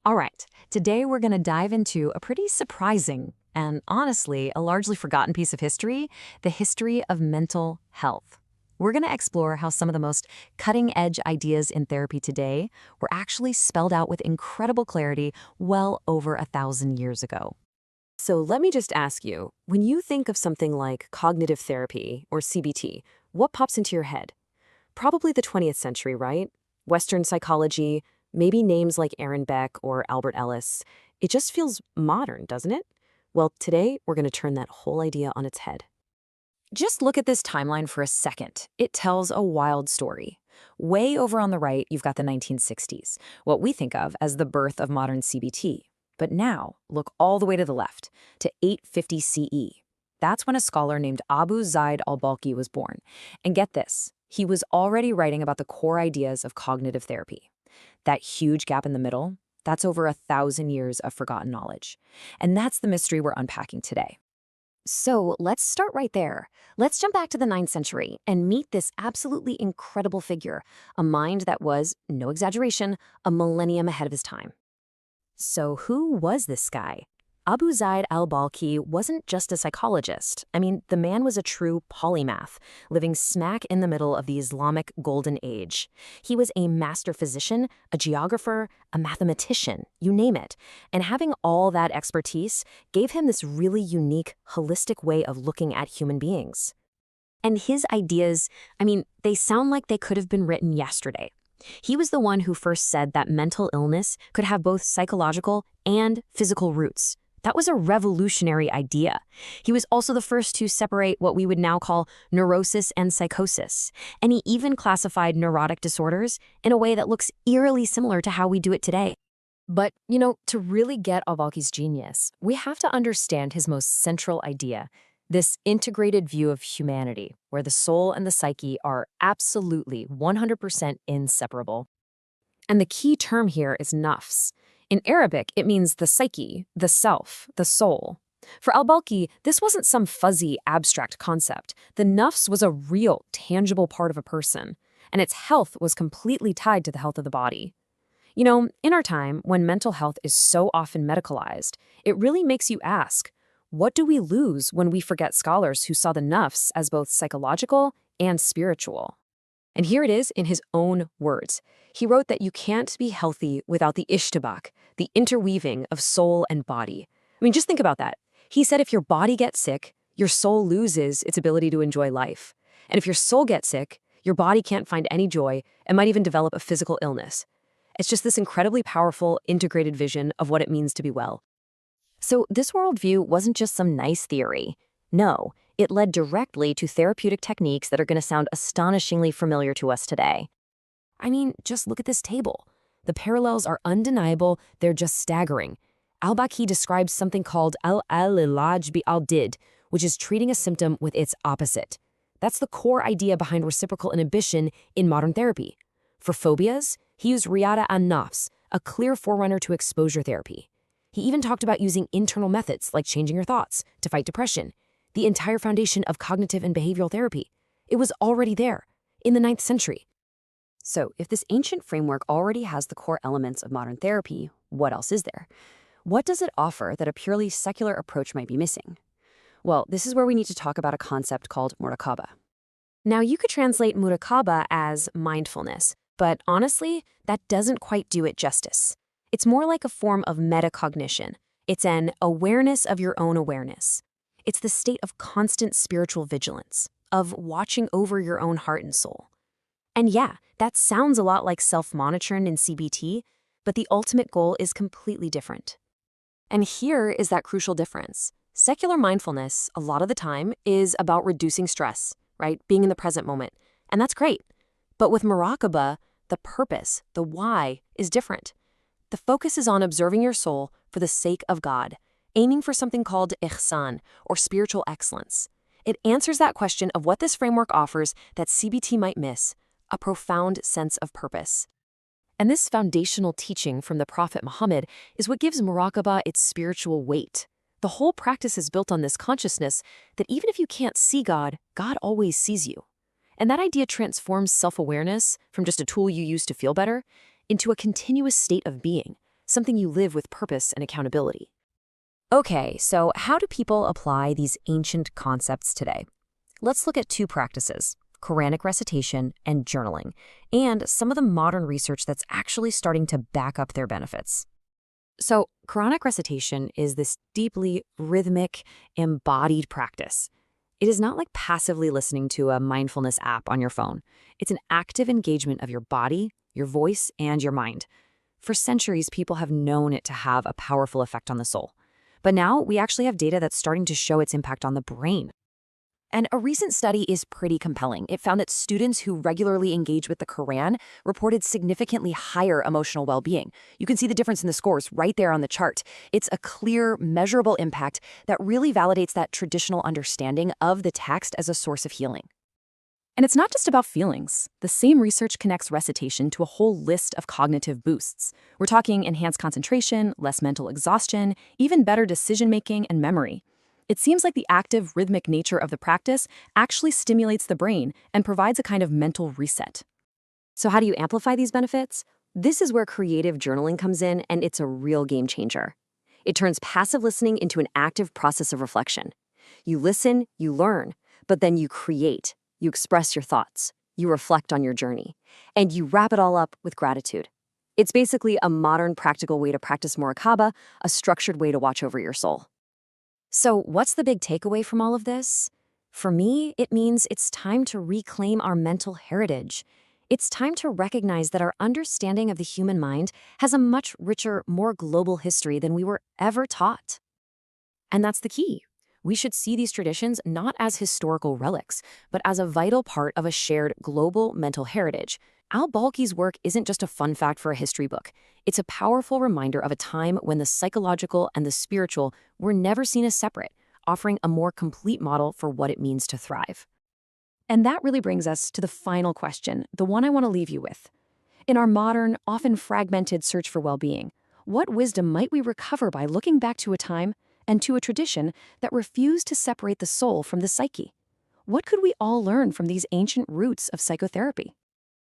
All right, today we're going to dive into a pretty surprising and honestly a largely forgotten piece of history, the history of mental health. We're going to explore how some of the most cutting-edge ideas in therapy today were actually spelled out with incredible clarity well over 1,000 years ago. So let me just ask you, when you think of something like cognitive therapy or CBT, what pops into your head? Probably the 20th century, right? Western psychology, maybe names like Aaron Beck or Albert Ellis. It just feels modern, doesn't it? Well, today we're going to turn that whole idea on its head. Just look at this timeline for a second. It tells a wild story. Way over on the right, you've got the 1960s, what we think of as the birth of modern CBT. But now, look all the way to the left, to 850 CE. That's when a scholar named Abu Zayd al-Balkhi was born. And get this, he was already writing about the core ideas of cognitive therapy. That huge gap in the middle, that's over 1,000 years of forgotten knowledge. And that's the mystery we're unpacking today. So let's start right there. Let's jump back to the 9th century and meet this absolutely incredible figure, a mind that was, no exaggeration, a millennium ahead of his time. So who was this guy? Abu Zayd al-Balkhi wasn't just a psychologist. I mean, the man was a true polymath, living smack in the middle of the Islamic golden age. He was a master physician, a geographer, a mathematician, you name it. And having all that expertise gave him this really unique, holistic way of looking at human beings. And his ideas, they sound like they could have been written yesterday. He was the one who first said that mental illness could have both psychological and physical roots. That was a revolutionary idea. He was also the first to separate what we would now call neurosis and psychosis. And he even classified neurotic disorders in a way that looks eerily similar to how we do it today. But, to really get al-Balkhi's genius, we have to understand his most central idea, this integrated view of humanity, where the soul and the psyche are absolutely 100% inseparable. And the key term here is nafs. In Arabic, it means the psyche, the self, the soul. For al-Balkhi, this wasn't some fuzzy, abstract concept. The nafs was a real, tangible part of a person, and its health was completely tied to the health of the body. In our time, when mental health is so often medicalized, it really makes you ask, what do we lose when we forget scholars who saw the nafs as both psychological and spiritual? And here it is in his own words. He wrote that you can't be healthy without the ishtibak, the interweaving of soul and body. Just think about that. He said if your body gets sick, your soul loses its ability to enjoy life. And if your soul gets sick, your body can't find any joy and might even develop a physical illness. It's just this incredibly powerful, integrated vision of what it means to be well. So this worldview wasn't just some nice theory. No, it led directly to therapeutic techniques that are going to sound astonishingly familiar to us today. Just look at this table. The parallels are undeniable, they're just staggering. Al-Balkhi describes something called al-ilaj bi-al-did, which is treating a symptom with its opposite. That's the core idea behind reciprocal inhibition in modern therapy. For phobias, he used riyada an-nafs, a clear forerunner to exposure therapy. He even talked about using internal methods like changing your thoughts to fight depression, the entire foundation of cognitive and behavioral therapy. It was already there, in the 9th century. So, if this ancient framework already has the core elements of modern therapy, what else is there? What does it offer that a purely secular approach might be missing? Well, this is where we need to talk about a concept called Muraqabah. Now, you could translate Muraqabah as mindfulness, but honestly, that doesn't quite do it justice. It's more like a form of metacognition. It's an awareness of your own awareness. It's the state of constant spiritual vigilance, of watching over your own heart and soul. And yeah, that sounds a lot like self-monitoring in CBT, but the ultimate goal is completely different. And here is that crucial difference. Secular mindfulness, a lot of the time, is about reducing stress, right? Being in the present moment. And that's great. But with Muraqabah, the purpose, the why, is different. The focus is on observing your soul for the sake of God, aiming for something called Ihsan, or spiritual excellence. It answers that question of what this framework offers that CBT might miss, a profound sense of purpose. And this foundational teaching from the Prophet Muhammad is what gives Muraqabah its spiritual weight. The whole practice is built on this consciousness that even if you can't see God, God always sees you. And that idea transforms self-awareness from just a tool you use to feel better into a continuous state of being, something you live with purpose and accountability. Okay, so how do people apply these ancient concepts today? Let's look at two practices, Quranic recitation and journaling, and some of the modern research that's actually starting to back up their benefits. So, Quranic recitation is this deeply rhythmic, embodied practice. It is not like passively listening to a mindfulness app on your phone. It's an active engagement of your body, your voice, and your mind. For centuries, people have known it to have a powerful effect on the soul. But now we actually have data that's starting to show its impact on the brain. And a recent study is pretty compelling. It found that students who regularly engage with the Quran reported significantly higher emotional well-being. You can see the difference in the scores right there on the chart. It's a clear, measurable impact that really validates that traditional understanding of the text as a source of healing. And it's not just about feelings. The same research connects recitation to a whole list of cognitive boosts. We're talking enhanced concentration, less mental exhaustion, even better decision-making and memory. It seems like the active, rhythmic nature of the practice actually stimulates the brain and provides a kind of mental reset. So how do you amplify these benefits? This is where creative journaling comes in, and it's a real game changer. It turns passive listening into an active process of reflection. You listen, you learn, but then you create. You express your thoughts. You reflect on your journey. And you wrap it all up with gratitude. It's basically a modern, practical way to practice Muraqabah, a structured way to watch over your soul. So what's the big takeaway from all of this? For me, it means it's time to reclaim our mental heritage. It's time to recognize that our understanding of the human mind has a much richer, more global history than we were ever taught. And that's the key. We should see these traditions not as historical relics, but as a vital part of a shared global mental heritage. Al-Balkhi's work isn't just a fun fact for a history book. It's a powerful reminder of a time when the psychological and the spiritual were never seen as separate, offering a more complete model for what it means to thrive. And that really brings us to the final question, the one I want to leave you with. In our modern, often fragmented search for well-being, what wisdom might we recover by looking back to a time and to a tradition that refused to separate the soul from the psyche? What could we all learn from these ancient roots of psychotherapy?